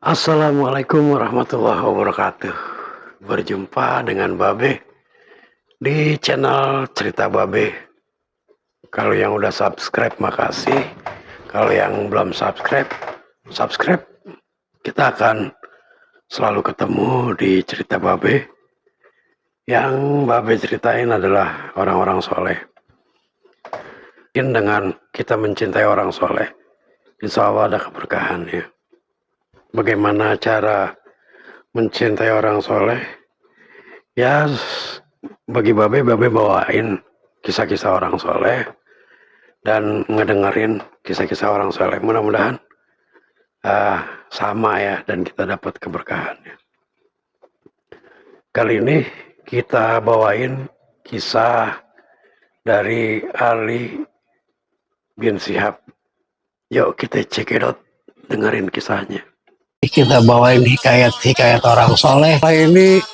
Assalamualaikum warahmatullahi wabarakatuh. Berjumpa dengan Babe di channel Cerita Babe. Kalau yang udah subscribe makasih. Kalau yang belum subscribe, subscribe. Kita akan selalu ketemu di Cerita Babe. Yang Babe ceritain adalah orang-orang soleh. Dengan kita mencintai orang soleh, insya Allah ada keberkahannya. Bagaimana cara mencintai orang soleh? Ya, bagi Babe bawain kisah-kisah orang soleh dan ngedengerin kisah-kisah orang soleh. Mudah-mudahan sama ya dan kita dapat keberkahannya. Kali ini kita bawain kisah dari Ali bin Syihab. Yuk kita cekidot dengerin kisahnya. Kita bawain hikayat-hikayat orang soleh. Ini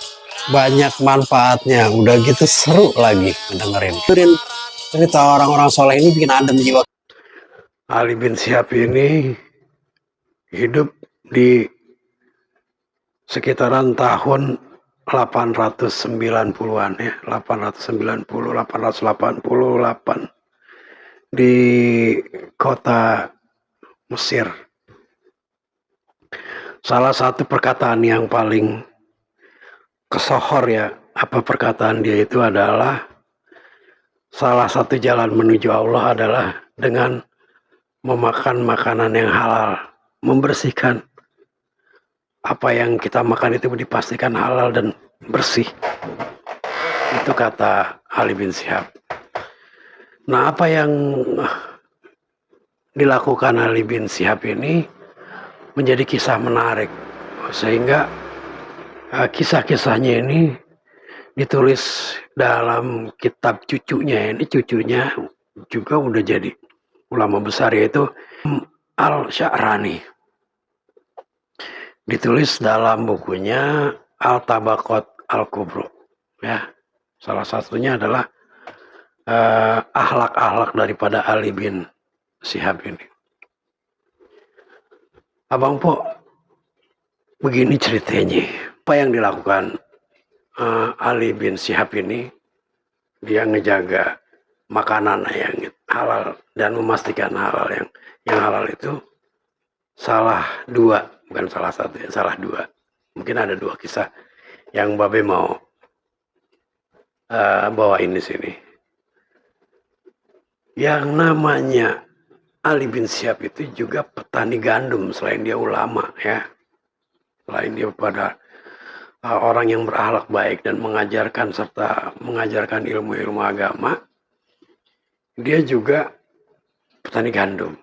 banyak manfaatnya, udah gitu seru lagi dengerin. Cerita orang-orang soleh ini bikin adem jiwa. Ali bin Syihab ini hidup di sekitaran tahun 890-an ya, 890, 888 di kota Mesir. Salah satu perkataan yang paling kesohor ya, apa perkataan dia itu adalah salah satu jalan menuju Allah adalah dengan memakan makanan yang halal, membersihkan apa yang kita makan itu dipastikan halal dan bersih. Itu kata Ali bin Syihab. Nah, apa yang dilakukan Ali bin Syihab ini menjadi kisah menarik, sehingga kisah-kisahnya ini ditulis dalam kitab cucunya. Ini cucunya juga udah jadi ulama besar, yaitu Al-Sya'rani. Ditulis dalam bukunya Al-Tabaqat Al-Kubro. Ya, salah satunya adalah akhlak-akhlak daripada Ali bin Syihab ini. Abang Po, begini ceritanya. Apa yang dilakukan Ali bin Syihab ini? Dia ngejaga makanan yang halal dan memastikan halal yang halal itu salah dua, bukan salah satu ya, salah dua. Mungkin ada dua kisah yang Babe mau bawain di sini. Yang namanya Ali bin Syihab itu juga petani gandum, selain dia ulama ya. Selain dia pada orang yang berakhlak baik dan mengajarkan serta mengajarkan ilmu-ilmu agama, dia juga petani gandum.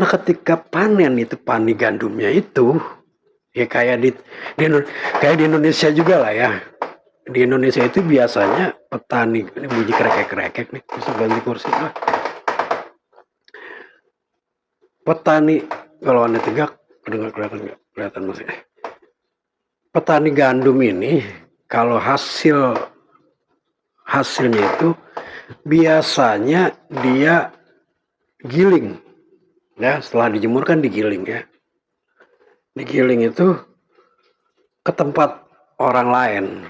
Nah, ketika panen itu panen gandumnya itu ya kayak di Indonesia juga lah ya. Di Indonesia itu biasanya petani, ini bunyi krekek-krekek nih, bisa ganti kursi lah. Petani, kalau Anda tegak, dengar kelihatan nggak? Kelihatan masih. Petani gandum ini, kalau hasilnya itu biasanya dia giling, ya. Setelah dijemur kan digiling ya. Digiling itu ke tempat orang lain.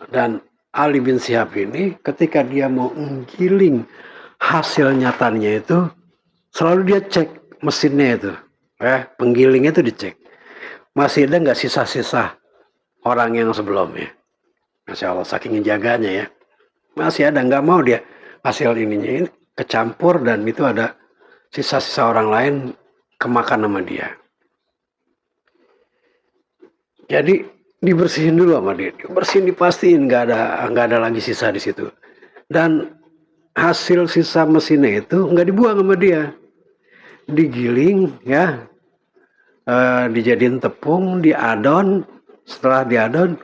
Dan Ali bin Syihab ini, ketika dia mau menggiling hasil nyatanya itu, selalu dia cek mesinnya itu, penggilingnya itu dicek, masih ada nggak sisa-sisa orang yang sebelumnya. Masya Allah, saking jaganya ya, masih ada, nggak mau dia hasil ininya ini kecampur dan itu ada sisa-sisa orang lain kemakan sama dia. Jadi dibersihin dulu sama dia, dibersihin, dipastiin nggak ada lagi sisa di situ. Dan hasil sisa mesinnya itu nggak dibuang sama dia, digiling ya, dijadiin tepung, diadon. Setelah diadon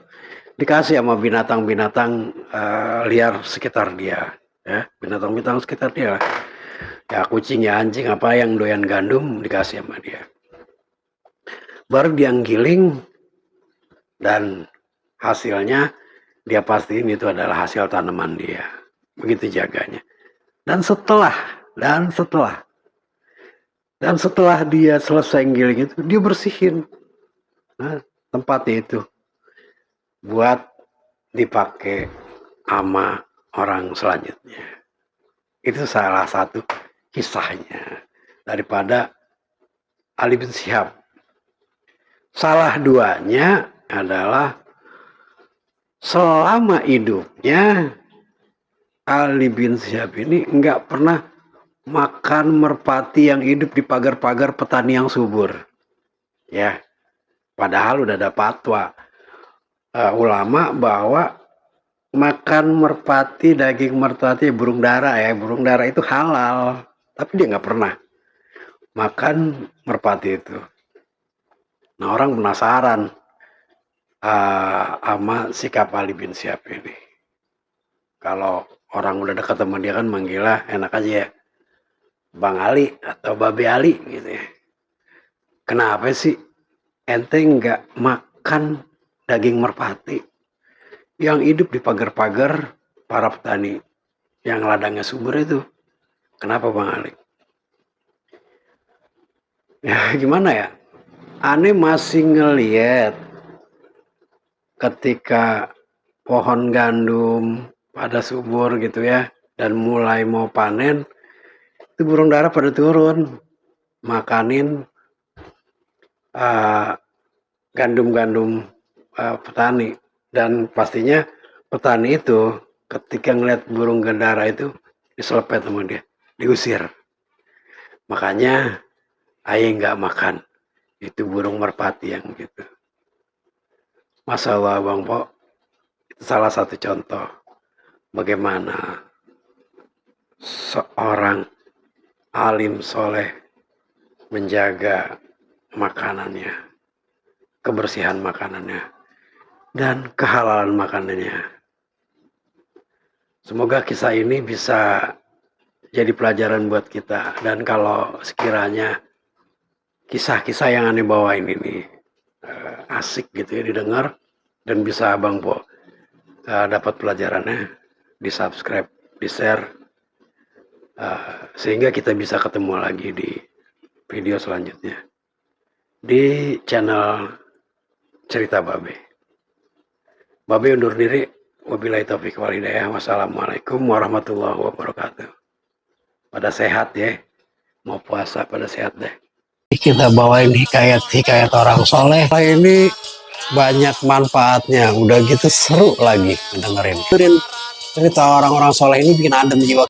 dikasih sama binatang-binatang liar sekitar dia ya, binatang-binatang sekitar dia lah. Ya kucing ya anjing apa yang doyan gandum dikasih sama dia. Baru dia giling dan hasilnya dia pastiin itu adalah hasil tanaman dia. Begitu jaganya. Dan setelah Dan setelah dia selesai giling itu, dia bersihin tempatnya itu buat dipakai sama orang selanjutnya. Itu salah satu kisahnya daripada Ali bin Syihab. Salah duanya adalah selama hidupnya Ali bin Syihab ini nggak pernah makan merpati yang hidup di pagar-pagar petani yang subur. Ya, padahal udah ada fatwa ulama bahwa makan merpati, daging merpati, burung dara itu halal. Tapi dia nggak pernah makan merpati itu. Nah, orang penasaran sama sikap Ali bin Syihab ini. Kalau orang udah dekat sama dia kan manggilnya enak aja ya, Bang Ali atau Babe Ali gitu ya. Kenapa sih ente nggak makan daging merpati yang hidup di pagar-pagar para petani yang ladangnya subur itu? Kenapa Bang Ali? Ya gimana ya? Aneh masih ngeliat ketika pohon gandum pada subur gitu ya dan mulai mau panen, itu burung dara pada turun makanin gandum-gandum petani. Dan pastinya petani itu ketika ngeliat burung dara itu diselepet sama dia, diusir. Makanya ayah nggak makan itu burung merpati yang gitu. Masya Allah Bang Po, itu salah satu contoh bagaimana seorang alim soleh menjaga makanannya, kebersihan makanannya, dan kehalalan makanannya. Semoga kisah ini bisa jadi pelajaran buat kita. Dan kalau sekiranya kisah-kisah yang aneh bawain ini asik gitu ya didengar dan bisa Abang Po dapat pelajarannya, di subscribe, di share, sehingga kita bisa ketemu lagi di video selanjutnya di channel Cerita Babe. Babe undur diri. Wabillahi taufiq wal hidayah. Wassalamualaikum warahmatullahi wabarakatuh. Pada sehat ya. Mau puasa pada sehat deh. Kita bawain hikayat-hikayat orang soleh. Ini banyak manfaatnya. Udah gitu seru lagi dengerin. Cerita orang-orang soleh ini bikin adem jiwa.